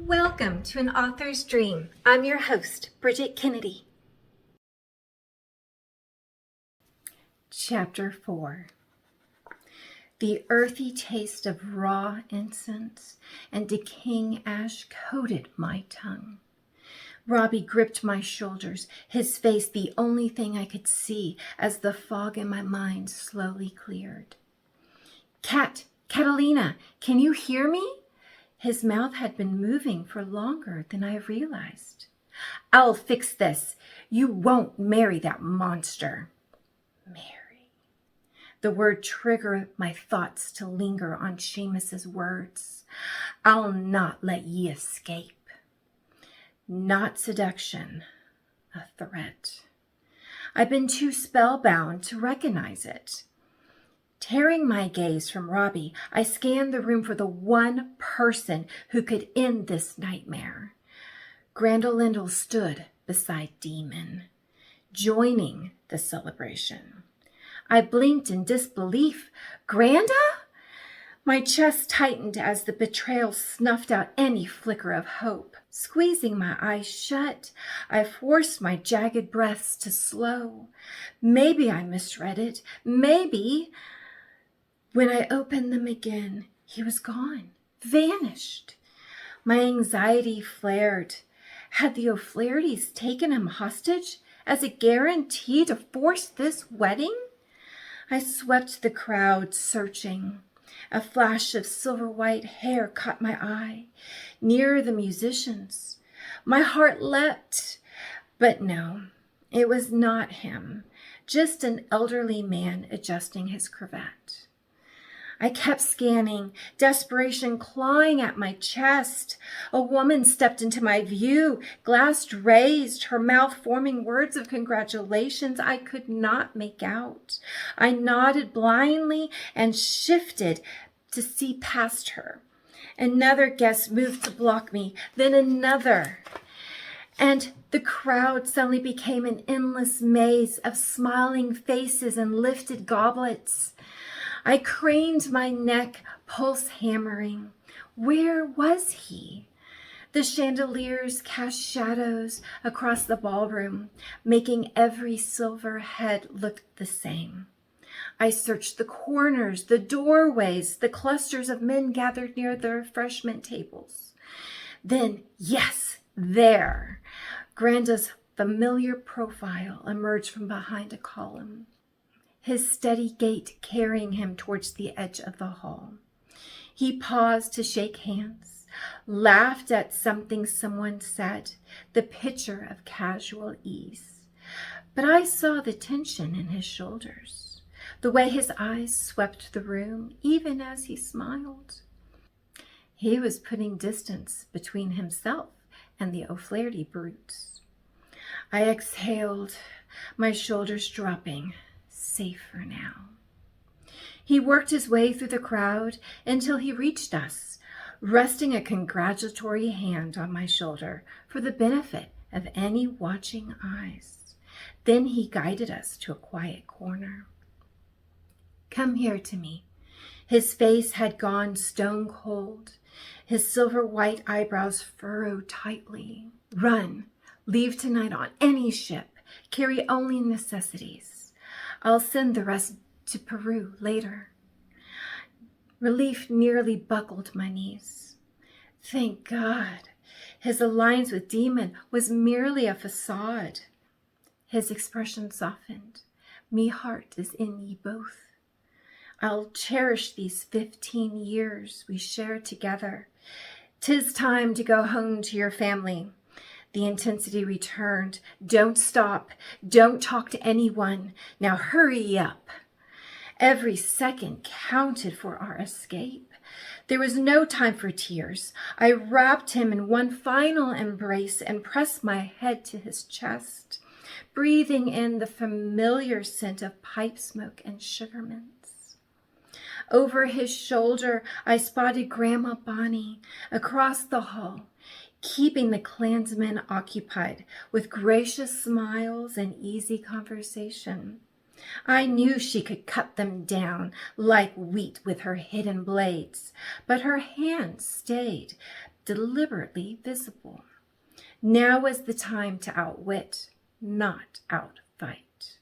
Welcome to An Author's Dream. I'm your host, Brigid Kennedy. Chapter 4. The earthy taste of raw incense and decaying ash coated my tongue. Robby gripped my shoulders, his face the only thing I could see as the fog in my mind slowly cleared. Catalina, can you hear me? His mouth had been moving for longer than I realized. I'll fix this. You won't marry that monster. Marry. The word triggered my thoughts to linger on Seamus's words. I'll not let ye escape. Not seduction, a threat. I've been too spellbound to recognize it. Tearing my gaze from Robby, I scanned the room for the one person who could end this nightmare. Granda Lyndal stood beside Demon, joining the celebration. I blinked in disbelief. Granda? My chest tightened as the betrayal snuffed out any flicker of hope. Squeezing my eyes shut, I forced my jagged breaths to slow. Maybe I misread it. Maybe. When I opened them again, he was gone, vanished. My anxiety flared. Had the O'Flahertys taken him hostage as a guarantee to force this wedding? I swept the crowd, searching. A flash of silver-white hair caught my eye, near the musicians. My heart leapt, but no, it was not him, just an elderly man adjusting his cravat. I kept scanning, desperation clawing at my chest. A woman stepped into my view, glass raised, her mouth forming words of congratulations I could not make out. I nodded blindly and shifted to see past her. Another guest moved to block me, then another. And the crowd suddenly became an endless maze of smiling faces and lifted goblets. I craned my neck, pulse hammering. Where was he? The chandeliers cast shadows across the ballroom, making every silver head look the same. I searched the corners, the doorways, the clusters of men gathered near the refreshment tables. Then, yes, there, Granda's familiar profile emerged from behind a column, his steady gait carrying him towards the edge of the hall. He paused to shake hands, laughed at something someone said, the picture of casual ease. But I saw the tension in his shoulders, the way his eyes swept the room, even as he smiled. He was putting distance between himself and the O'Flaherty brutes. I exhaled, my shoulders dropping. Safe for now. He worked his way through the crowd until he reached us, resting a congratulatory hand on my shoulder for the benefit of any watching eyes. Then he guided us to a quiet corner. Come here to me. His face had gone stone cold, his silver white eyebrows furrowed tightly. Run. Leave tonight on any ship. Carry only necessities. I'll send the rest to Peru later. Relief nearly buckled my knees. Thank God, his alliance with Demon was merely a facade. His expression softened. Me heart is in ye both. I'll cherish these 15 years we shared together. 'Tis time to go home to your family. The intensity returned. Don't stop. Don't talk to anyone. Now hurry up. Every second counted for our escape. There was no time for tears. I wrapped him in one final embrace and pressed my head to his chest, breathing in the familiar scent of pipe smoke and sugar mints. Over his shoulder, I spotted Grandma Bonnie across the hall, keeping the clansmen occupied with gracious smiles and easy conversation. I knew she could cut them down like wheat with her hidden blades, but her hand stayed deliberately visible. Now was the time to outwit, not outfight.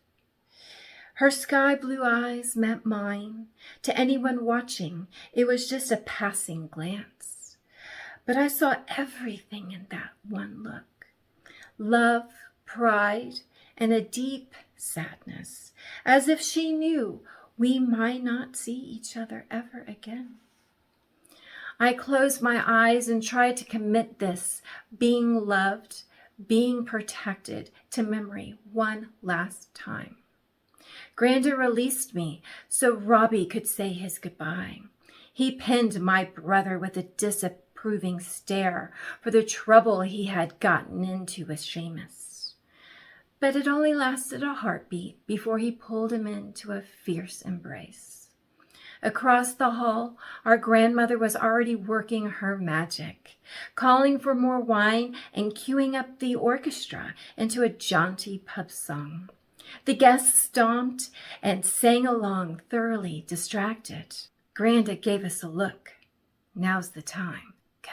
Her sky blue eyes met mine. To anyone watching, it was just a passing glance. But I saw everything in that one look. Love, pride, and a deep sadness, as if she knew we might not see each other ever again. I closed my eyes and tried to commit this being loved, being protected to memory one last time. Granda released me so Robby could say his goodbye. He pinned my brother with a disapproving stare for the trouble he had gotten into with Seamus. But it only lasted a heartbeat before he pulled him into a fierce embrace. Across the hall, our grandmother was already working her magic, calling for more wine and cueing up the orchestra into a jaunty pub song. The guests stomped and sang along, thoroughly distracted. Granda gave us a look. Now's the time. Go.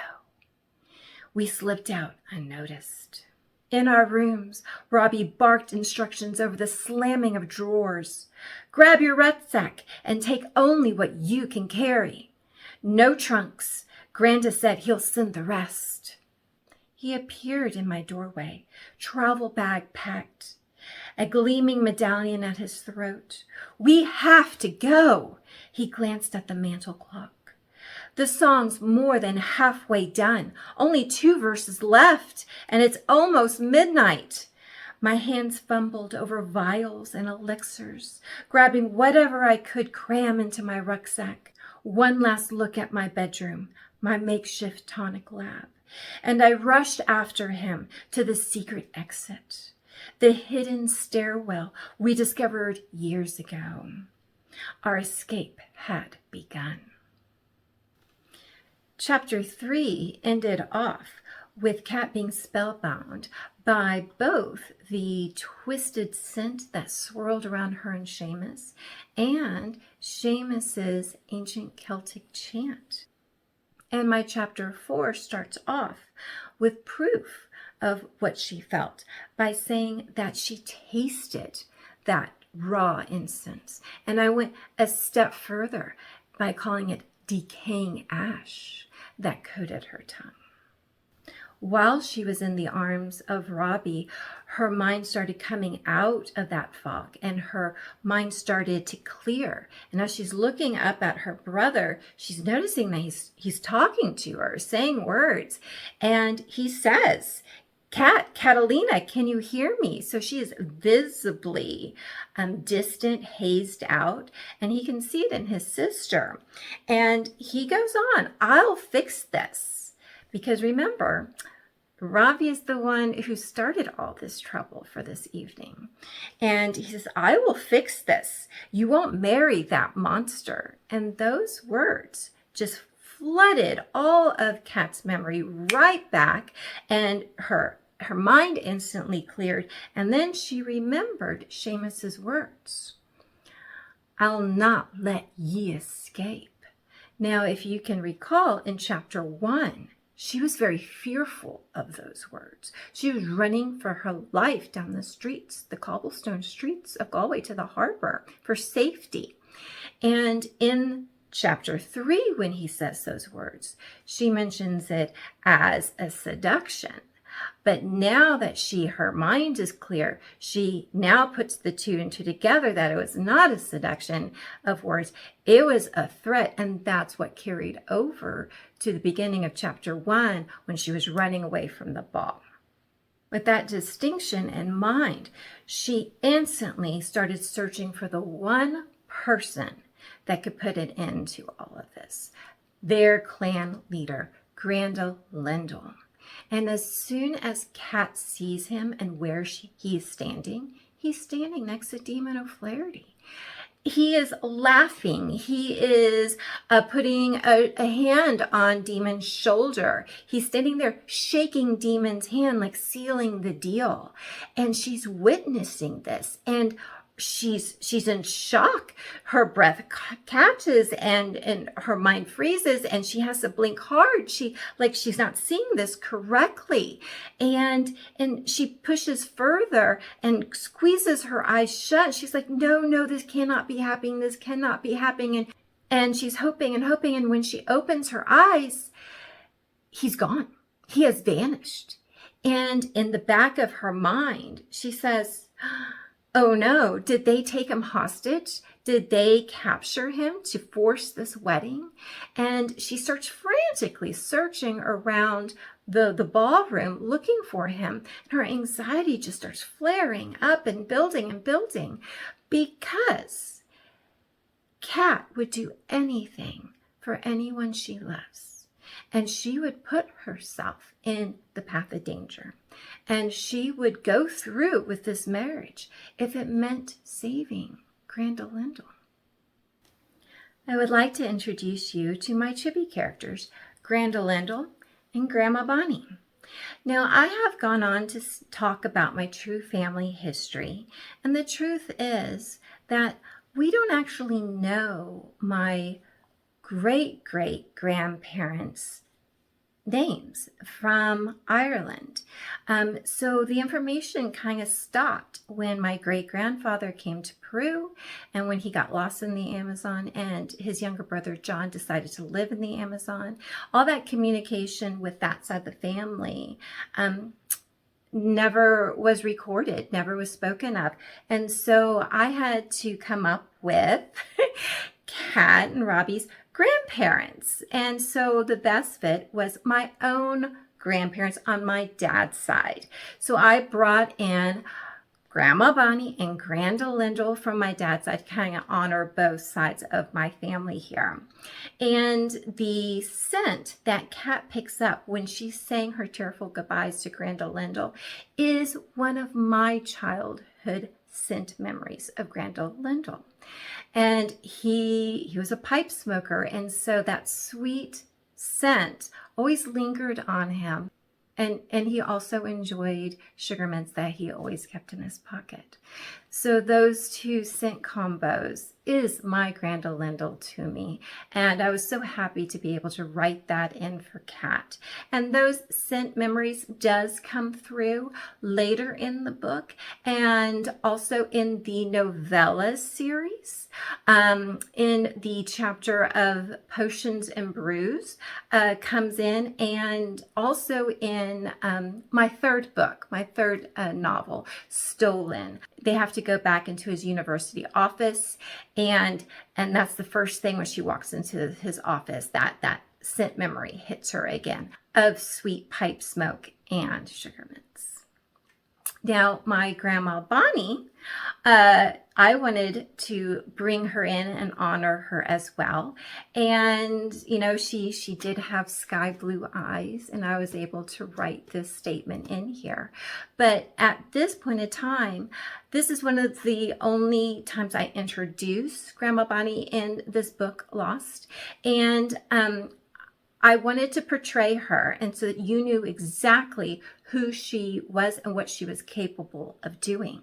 We slipped out unnoticed. In our rooms, Robby barked instructions over the slamming of drawers. Grab your rucksack and take only what you can carry. No trunks. Granda said he'll send the rest. He appeared in my doorway, travel bag packed, a gleaming medallion at his throat. We have to go. He glanced at the mantel clock. The song's more than halfway done. Only 2 verses left, and it's almost midnight. My hands fumbled over vials and elixirs, grabbing whatever I could cram into my rucksack. One last look at my bedroom, my makeshift tonic lab, and I rushed after him to the secret exit, the hidden stairwell we discovered years ago. Our escape had begun. Chapter 3 ended off with Cat being spellbound by both the twisted scent that swirled around her and Seamus and Seamus's ancient Celtic chant. And my chapter 4 starts off with proof of what she felt by saying that she tasted that raw incense. And I went a step further by calling it decaying ash that coated her tongue. While she was in the arms of Robby, her mind started coming out of that fog and her mind started to clear. And as she's looking up at her brother, she's noticing that he's talking to her, saying words. And he says, Catalina, can you hear me? So she is visibly distant, hazed out, and he can see it in his sister. And he goes on, I'll fix this. Because remember, Robby is the one who started all this trouble for this evening. And he says, I will fix this. You won't marry that monster. And those words just flooded all of Cat's memory right back, and her mind instantly cleared, and then she remembered Seamus's words. I'll not let ye escape. Now, if you can recall in chapter 1, she was very fearful of those words. She was running for her life down the streets, the cobblestone streets of Galway to the harbor for safety. And in chapter 3, when he says those words, she mentions it as a seduction. But now that her mind is clear, she now puts the 2 and 2 together, that it was not a seduction of words, it was a threat. And that's what carried over to the beginning of chapter 1 when she was running away from the ball. With that distinction in mind, she instantly started searching for the one person that could put an end to all of this. Their clan leader, Granda Lyndal. And as soon as Cat sees him and where he is standing, he's standing next to Demon O'Flaherty. He is laughing. He is putting a hand on Demon's shoulder. He's standing there shaking Demon's hand, like sealing the deal. And she's witnessing this. And she's in shock. Her breath catches and her mind freezes, and she has to blink hard. She's not seeing this correctly. And she pushes further and squeezes her eyes shut. She's like, no, this cannot be happening. This cannot be happening. And she's hoping and hoping. And when she opens her eyes, he's gone. He has vanished. And in the back of her mind, she says, oh no, did they take him hostage? Did they capture him to force this wedding? And she starts frantically searching around the ballroom looking for him. Her anxiety just starts flaring up and building because Cat would do anything for anyone she loves. And she would put herself in the path of danger. And she would go through with this marriage if it meant saving Granda Lyndal. I would like to introduce you to my chibi characters, Granda Lyndal and Grandma Bonnie. Now, I have gone on to talk about my true family history. And the truth is that we don't actually know my great-great-grandparents' names from Ireland. So the information kind of stopped when my great-grandfather came to Peru and when he got lost in the Amazon and his younger brother John decided to live in the Amazon. All that communication with that side of the family never was recorded, never was spoken of. And so I had to come up with Cat and Robby's grandparents. And so the best fit was my own grandparents on my dad's side. So I brought in Grandma Bonnie and Granda Lyndal from my dad's side, kind of honor both sides of my family here. And the scent that Cat picks up when she's saying her tearful goodbyes to Granda Lyndal is one of my childhood scent memories of Granda Lyndal. And he was a pipe smoker, and so that sweet scent always lingered on him. And he also enjoyed sugar mints that he always kept in his pocket. So those two scent combos is my Granda Lyndal to me. And I was so happy to be able to write that in for Cat. And those scent memories does come through later in the book and also in the novella series. In the chapter of Potions and Brews comes in, and also in my third book, my third novel, Stolen. They have to go back into his university office, and that's the first thing when she walks into his office, that scent memory hits her again of sweet pipe smoke and sugar mints. Now, my Grandma Bonnie, I wanted to bring her in and honor her as well. And, you know, she did have sky blue eyes, and I was able to write this statement in here. But at this point in time, this is one of the only times I introduce Grandma Bonnie in this book, Lost. And I wanted to portray her, and so that you knew exactly who she was and what she was capable of doing.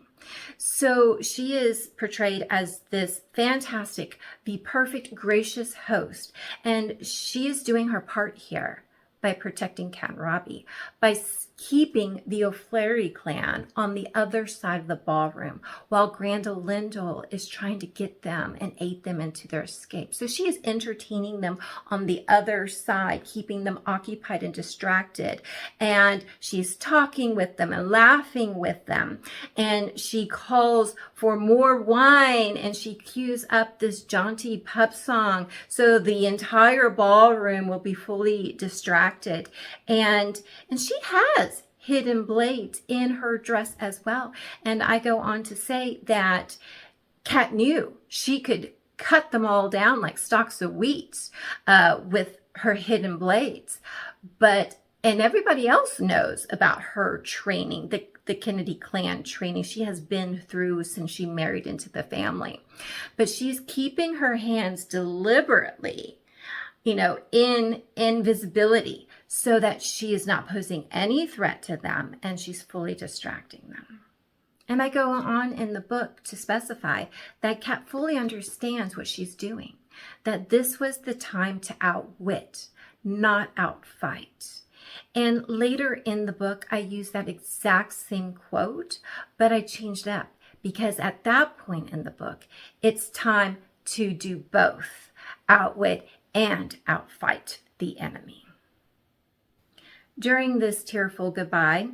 So she is portrayed as this fantastic, the perfect, gracious host, and she is doing her part here by protecting Cat and Robby, by keeping the O'Flaherty clan on the other side of the ballroom, while Granda Lyndal is trying to get them and aid them into their escape. So she is entertaining them on the other side, keeping them occupied and distracted. And she's talking with them and laughing with them. And she calls for more wine, and she cues up this jaunty pub song so the entire ballroom will be fully distracted. And she has hidden blades in her dress as well. And I go on to say that Cat knew she could cut them all down like stalks of wheat with her hidden blades. And everybody else knows about her training, the Kennedy clan training she has been through since she married into the family. But she's keeping her hands deliberately, you know, in invisibility, so that she is not posing any threat to them, and she's fully distracting them. And I go on in the book to specify that Cat fully understands what she's doing, that this was the time to outwit, not outfight. And later in the book, I use that exact same quote, but I changed it up because at that point in the book, it's time to do both, outwit and outfight the enemy. During this tearful goodbye,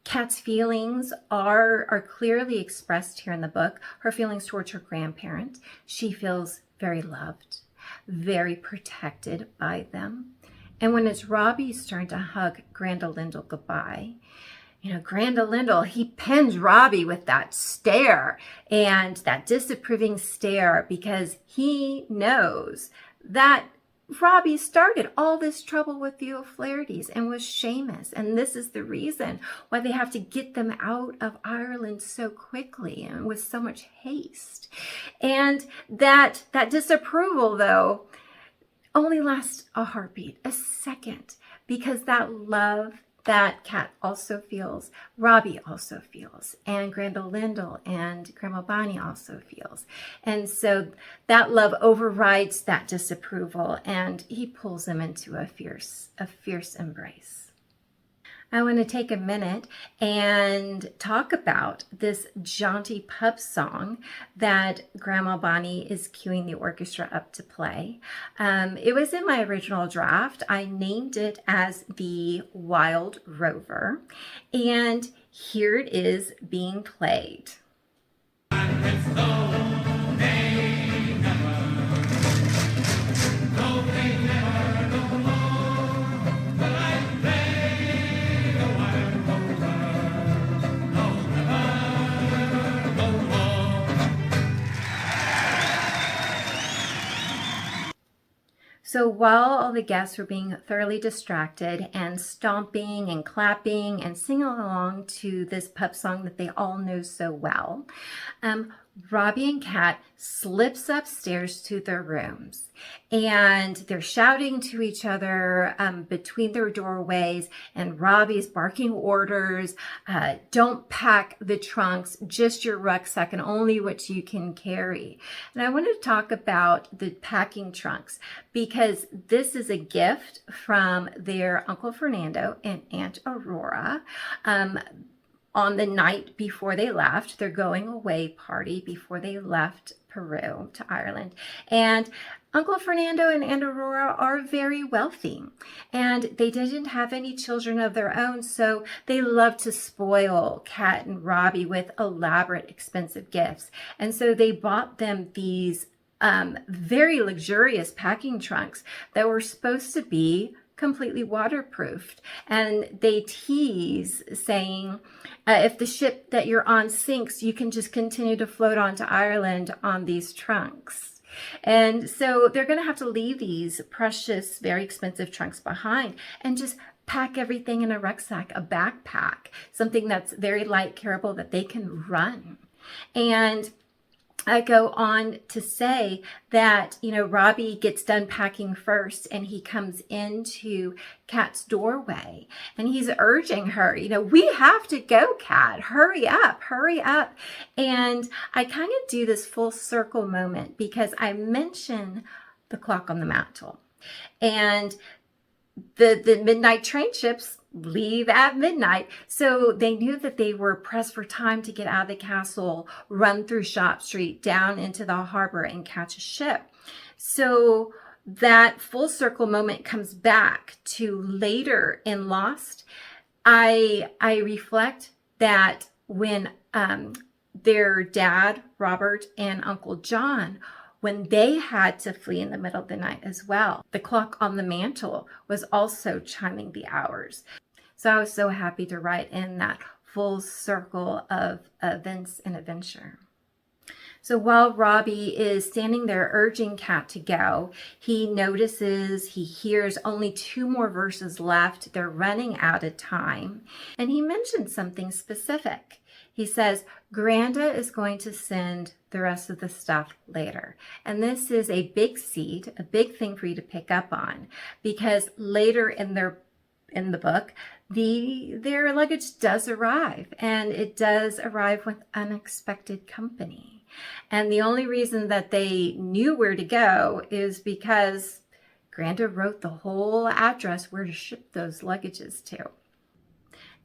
Kat's feelings are clearly expressed here in the book. Her feelings towards her grandparent. She feels very loved, very protected by them. And when it's Robby's turn to hug Granda Lyndal goodbye, Granda Lyndal, he pins Robby with that stare and that disapproving stare because he knows that Robby started all this trouble with the O'Flahertys and with Seamus. And this is the reason why they have to get them out of Ireland so quickly and with so much haste. And that disapproval, though, only lasts a heartbeat, a second, because that love that Cat also feels, Robby also feels, and Granda Lyndal and Grandma Bonnie also feels. And so that love overrides that disapproval, and he pulls them into a fierce embrace. I want to take a minute and talk about this jaunty pub song that Grandma Bonnie is cueing the orchestra up to play. It was in my original draft. I named it as the Wild Rover, and here it is being played. So while all the guests were being thoroughly distracted and stomping and clapping and singing along to this pub song that they all know so well, Robby and Cat slips upstairs to their rooms, and they're shouting to each other between their doorways, and Robby's barking orders, don't pack the trunks, just your rucksack and only what you can carry. And I want to talk about the packing trunks because this is a gift from their Uncle Fernando and Aunt Aurora. On the night before they left, their going away party before they left Peru to Ireland. And Uncle Fernando and Aunt Aurora are very wealthy, and they didn't have any children of their own, so they loved to spoil Cat and Robby with elaborate, expensive gifts. And so they bought them these very luxurious packing trunks that were supposed to be completely waterproofed. And they tease saying, if the ship that you're on sinks, you can just continue to float on to Ireland on these trunks. And so they're going to have to leave these precious, very expensive trunks behind and just pack everything in a rucksack, a backpack, something that's very light, carryable, that they can run. And I go on to say that, Robby gets done packing first and he comes into Cat's doorway and he's urging her, we have to go, Cat, hurry up, hurry up. And I kind of do this full circle moment because I mention the clock on the mantle, and the midnight train ships leave at midnight. So they knew that they were pressed for time to get out of the castle, run through Shop Street, down into the harbor and catch a ship. So that full circle moment comes back to later in Lost. I reflect that when their dad, Robert, and Uncle John, when they had to flee in the middle of the night as well, the clock on the mantle was also chiming the hours. So I was so happy to write in that full circle of events and adventure. So while Robby is standing there urging Cat to go, he hears only 2 more verses left. They're running out of time. And he mentions something specific. He says, Granda is going to send the rest of the stuff later. And this is a big seed, a big thing for you to pick up on, because later in in the book, their luggage does arrive, and it does arrive with unexpected company. And the only reason that they knew where to go is because Granda wrote the whole address where to ship those luggages to.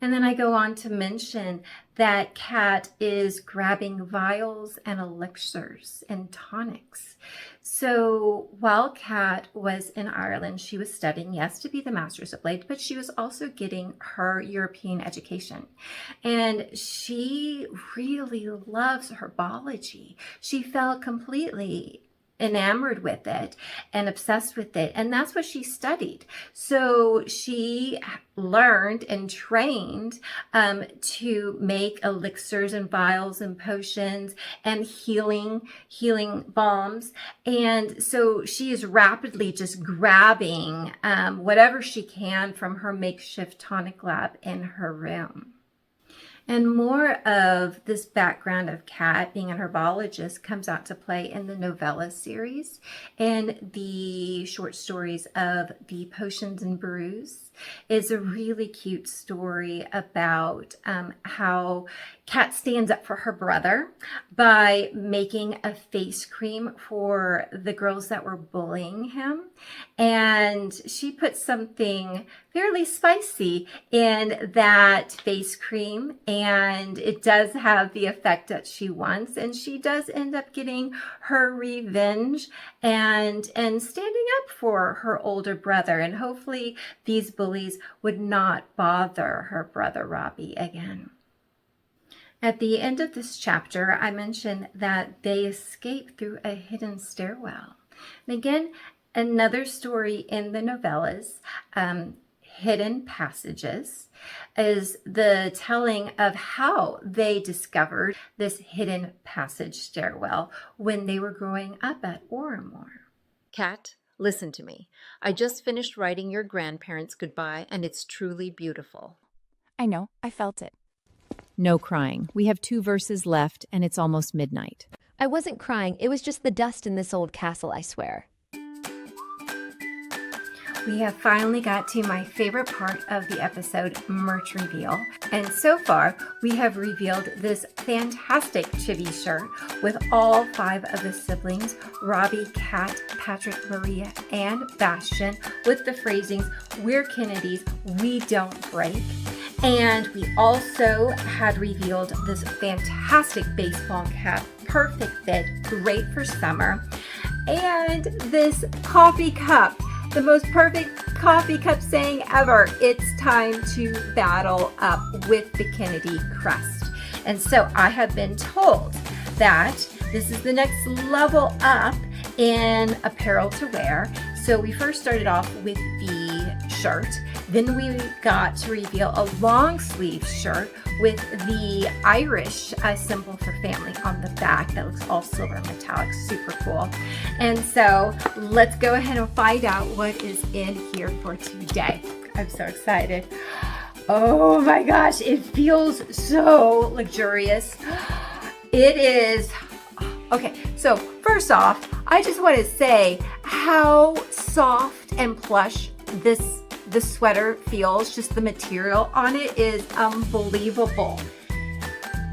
And then I go on to mention that Cat is grabbing vials and elixirs and tonics. So while Cat was in Ireland, she was studying, yes, to be the Master's of Blade, but she was also getting her European education. And she really loves herbology. She fell completely enamored with it and obsessed with it, and that's what she studied. So she learned and trained to make elixirs and vials and potions and healing balms. And so she is rapidly just grabbing whatever she can from her makeshift tonic lab in her room. And more of this background of Cat being a herbologist comes out to play in the novella series and the short stories of the Potions and Brews. Is a really cute story about how Cat stands up for her brother by making a face cream for the girls that were bullying him. And she put something fairly spicy in that face cream, and it does have the effect that she wants, and she does end up getting her revenge and standing up for her older brother, and hopefully these bullies would not bother her brother Robby again. At the end of this chapter, I mentioned that they escape through a hidden stairwell. And again, another story in the novellas, Hidden Passages, is the telling of how they discovered this hidden passage stairwell when they were growing up at Oramore. Cat, listen to me. I just finished writing your grandparents goodbye, and it's truly beautiful. I know, I felt it. No crying. We have 2 verses left, and it's almost midnight. I wasn't crying. It was just the dust in this old castle, I swear. We have finally got to my favorite part of the episode, merch reveal. And so far, we have revealed this fantastic chibi shirt with all 5 of the siblings, Robby, Cat, Patrick, Maria, and Bastian, with the phrasings, "We're Kennedys, we don't break." And we also had revealed this fantastic baseball cap, perfect fit, great for summer. And this coffee cup, the most perfect coffee cup saying ever. It's time to battle up with the Kennedy crest. And so I have been told that this is the next level up in apparel to wear. So we first started off with the shirt. Then we got to reveal a long sleeve shirt with the Irish symbol for family on the back that looks all silver and metallic, super cool. And so let's go ahead and find out what is in here for today. I'm so excited. Oh my gosh, it feels so luxurious. It is. Okay, so first off, I just want to say how soft and plush the sweater feels. Just the material on it is unbelievable.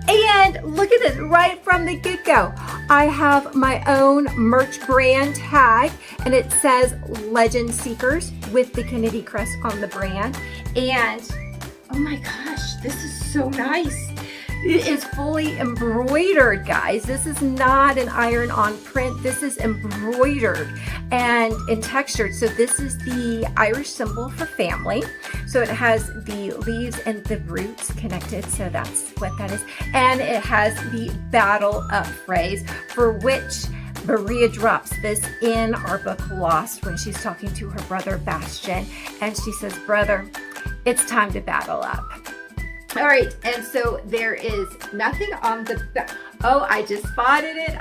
And look at this, right from the get-go. I have my own merch brand tag, and it says Legend Seekers with the Kennedy crest on the brand. And oh my gosh, this is so nice. It is fully embroidered, guys. This is not an iron-on print. This is embroidered and textured. So this is the Irish symbol for family. So it has the leaves and the roots connected. So that's what that is. And it has the battle up phrase, for which Maria drops this in our book Lost when she's talking to her brother Bastian. And she says, "Brother, it's time to battle up." All right, and so there is nothing on the back. Oh, I just spotted it.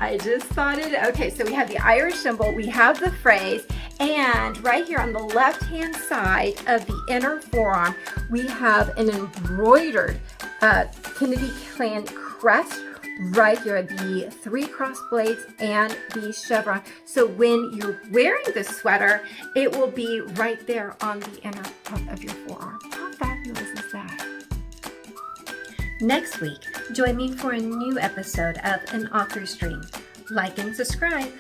Okay, so we have the Irish symbol, we have the phrase, and right here on the left-hand side of the inner forearm, we have an embroidered Kennedy clan crest right here, the 3 cross blades and the chevron. So when you're wearing the sweater, it will be right there on the inner part of your forearm. Next week, join me for a new episode of An Author's Dream. Like and subscribe.